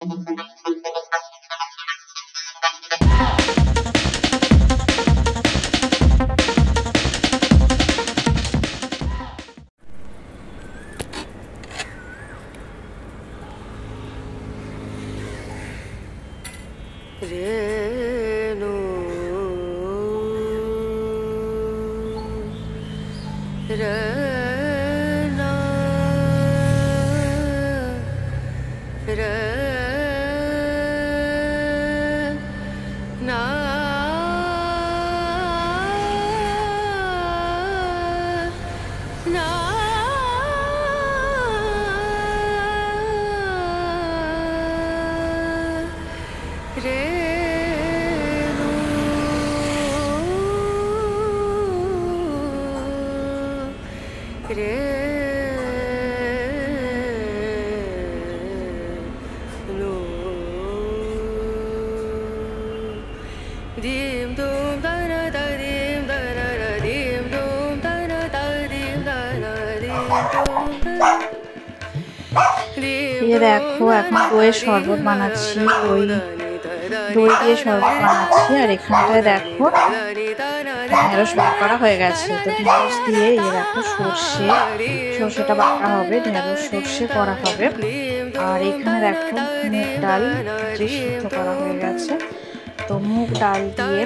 ये देखो এখন দইয়ের শরবত বানাচ্ছি, দই দিয়ে শরবত বানাচ্ছি। আর এখানটায় দেখো ঢেঁড়স বার করা হয়ে গেছে। তো ঢেঁড়স দিয়ে এই দেখো সর্ষেটা বাটা হবে, ঢেঁড়স সর্ষে করা হবে। আর এখানে দেখো মুগ ডাল যে সিদ্ধ করা হয়ে গেছে। তো মুগ ডাল দিয়ে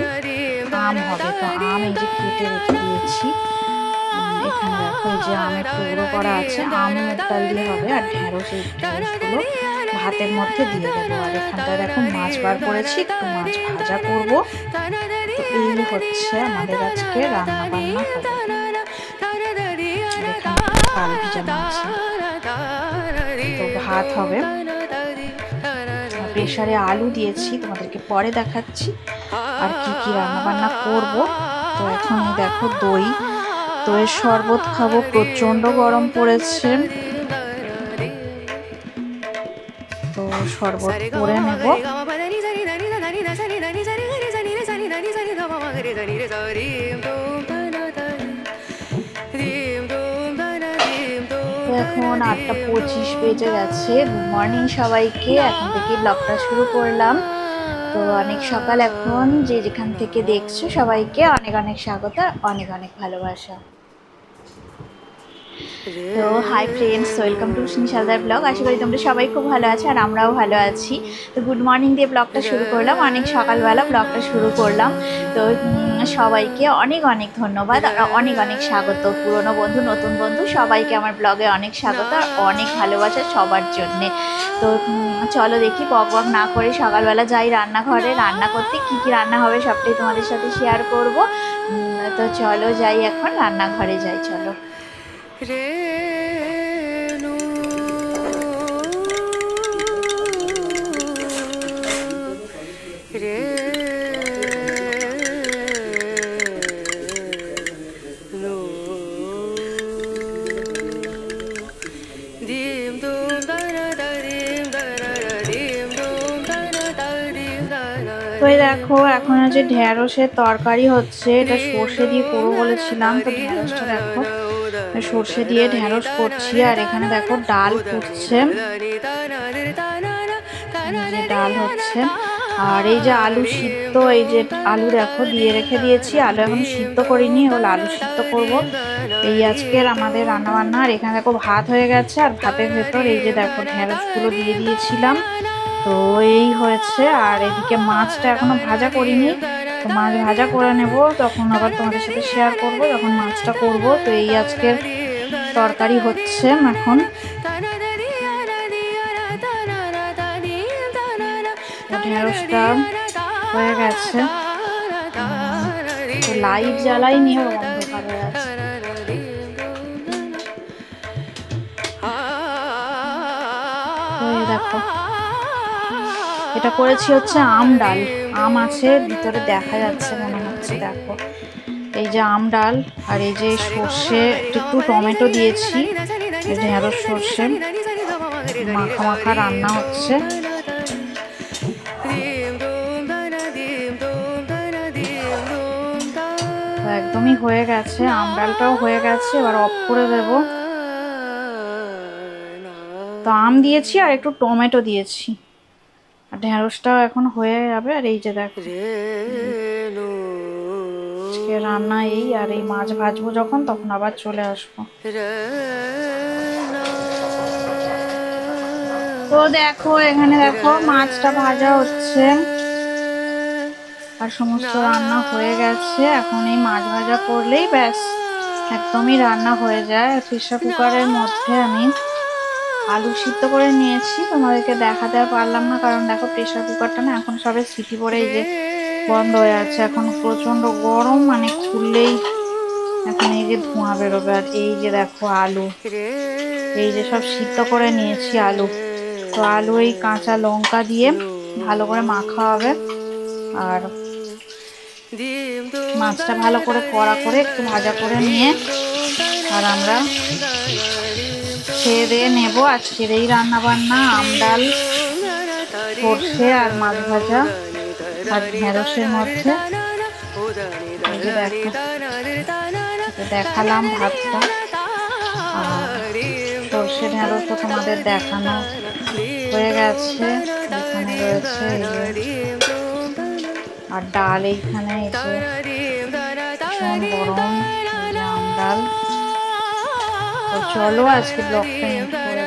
আম হবে। তো আম এই যে কেটে রেখে দিয়েছি। এখানে দেখো এই যে আমের টুকরো করা আছে, আম মুগ ডাল দিয়ে হবে। আর ঢেঁড়সগুলো ভাতের মধ্যে দিয়ে দেবো। আর এখানটায় দেখো মাছ বার করেছি, একটু মাছ ভাজা করবো। তো এই হচ্ছে আমাদের আজকে রান্না বান্না হবে। কাল ভিজানো আছে। তো ভাত হবে। প্রেসারে আলু দিয়েছি, তোমাদেরকে পরে দেখাচ্ছি আর কি কি রান্না বান্না করবো। তো এখন দেখো দইয়ের শরবত খাবো, প্রচন্ড গরম পড়েছে। তো শরবত করে নেব। এখন 8:25 বেজে গেছে। গুড মর্নিং সবাইকে, এখন থেকে ব্লগটা শুরু করলাম। তো অনেক সকাল এখন, যে যেখান থেকে দেখছো সবাইকে অনেক অনেক স্বাগত, অনেক অনেক ভালোবাসা। তো হাই ফ্রেন্ডস, ওয়েলকাম টু স্নিশালদার ব্লগ। আশা করি তোমরা সবাই খুব ভালো আছো আর আমরাও ভালো আছি। তো গুড মর্নিং দিয়ে ব্লগটা শুরু করলাম, অনেক সকালবেলা ব্লগটা শুরু করলাম। তো সবাইকে অনেক অনেক ধন্যবাদ আর অনেক অনেক স্বাগত। পুরনো বন্ধু, নতুন বন্ধু সবাইকে আমার ব্লগে অনেক স্বাগত আর অনেক ভালোবাসা সবার জন্যে। তো চলো দেখি বক বক না করে সকালবেলা যাই রান্নাঘরে, রান্না করতে কী কী রান্না হবে সবটাই তোমাদের সাথে শেয়ার করব। তো চলো যাই, এখন রান্নাঘরে যাই, চলো। তো দেখো এখন যে ঢেঁড়সের তরকারি হচ্ছে, এটা সর্ষে দিয়ে করবো বলেছিলাম। তো ঢেঁড়সটা দেখো সর্ষে দিয়ে ঢেঁড়স করছি। আর এখানে দেখো ডাল ফুটছে, যে ডাল হচ্ছে। আর এই যে আলু সিদ্ধ, এই যে আলু দেখো দিয়ে রেখে দিয়েছি, আলু এখন সিদ্ধ করিনি, ওগুলো আলু সিদ্ধ করব। এই আজকের আমাদের রান্নাবান্না। আর এখানে দেখো ভাত হয়ে গেছে, আর ভাতের ভেতর এই যে দেখো ঢেঁড়সগুলো দিয়ে দিয়েছিলাম। তো এই হয়েছে। আর এদিকে মাছটা এখনো ভাজা করিনি, তো মাছ ভাজা করে নেব, তখন আবার তোমাদের সাথে শেয়ার করব যখন মাছটা করব। তো এই আজকের তরকারি হচ্ছে এখন। ঢেঁড়সটা হয়ে গেছে, লাইট জ্বালাই নিয়ে অন্ধকার হয়ে আছে। দেখো এটা করেছি হচ্ছে আম ডাল, আম আছে ভিতরে দেখা যাচ্ছে মনে হচ্ছে, দেখো এই যে আম ডাল। আর এই যে সর্ষে, একটু টমেটো দিয়েছি, ঢেঁড়স সর্ষে মাখা মাখা রান্না হচ্ছে। একদমই হয়ে গেছে, আম ডালটাও হয়ে গেছে, এবার অফ করে দেব। তো আম দিয়েছি আর একটু টমেটো দিয়েছি। আর ঢেঁড়সটাও এখন হয়ে যাবে। আর এই যে দেখো আজকে রান্না এই, আর এই মাছ ভাজবো যখন তখন আবার চলে আসবো। তো দেখো এখানে দেখো মাছটা ভাজা হচ্ছে আর সমস্ত রান্না হয়ে গেছে। এখন এই মাছ ভাজা করলেই ব্যাস একদমই রান্না হয়ে যায়। প্রেসার কুকারের মধ্যে আমি আলু সিদ্ধ করে নিয়েছি, তোমাদেরকে দেখাতে আর পারলাম না কারণ দেখো প্রেসার কুকারটা না এখন সবে সিটি পরে এই যে বন্ধ হয়ে আছে। এখন প্রচন্ড গরম, মানে খুললেই এখন এই যে ধোঁয়া বেরোবে। আর এই যে দেখো আলু, এই যে সব সিদ্ধ করে নিয়েছি আলু। তো আলু এই কাঁচা লঙ্কা দিয়ে ভালো করে মাখা হবে। আর মাছটা ভালো করে কড়া করে একটু ভাজা করে নিয়ে আর আমরা খেয়ে দিয়ে নেবো। আজকের এই রান্না বান্না আম ডাল, সর্ষে আর মাছ ভাজা আর ঢেঁড়সের মধ্যে। দেখালাম ভাতটা, আর সর্ষে ঢেঁড়স তো তোমাদের দেখানো হয়ে গেছে। এখানে রয়েছে আর ডাল, এইখানে এসে ভীষণ গরম আম ডাল। তো চলো আজকে ব্লগটা এন্ড করে।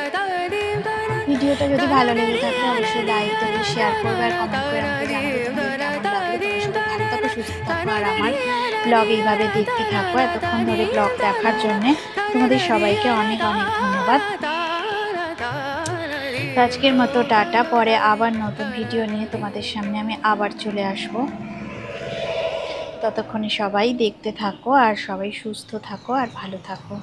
ভিডিওটা যদি ভালো লেগে থাকে অবশ্যই লাইক দেবে, শেয়ার করবে আর কমেন্ট করে আমাকে জানাবে তোমাদের কেমন লাগলো। তোমার সবাই ভালো থাকো, সুস্থ থাকো আর আমার ব্লগ এইভাবে দেখতে থাকো। এতক্ষণ ধরে ব্লগ দেখার জন্যে তোমাদের সবাইকে অনেক অনেক ধন্যবাদ। আজকের মতো টাটা, পরে আবার নতুন ভিডিও নিয়ে তোমাদের সামনে আমি আবার চলে আসব। ততক্ষণে সবাই দেখতে থাকো আর সবাই সুস্থ থাকো আর ভালো থাকো।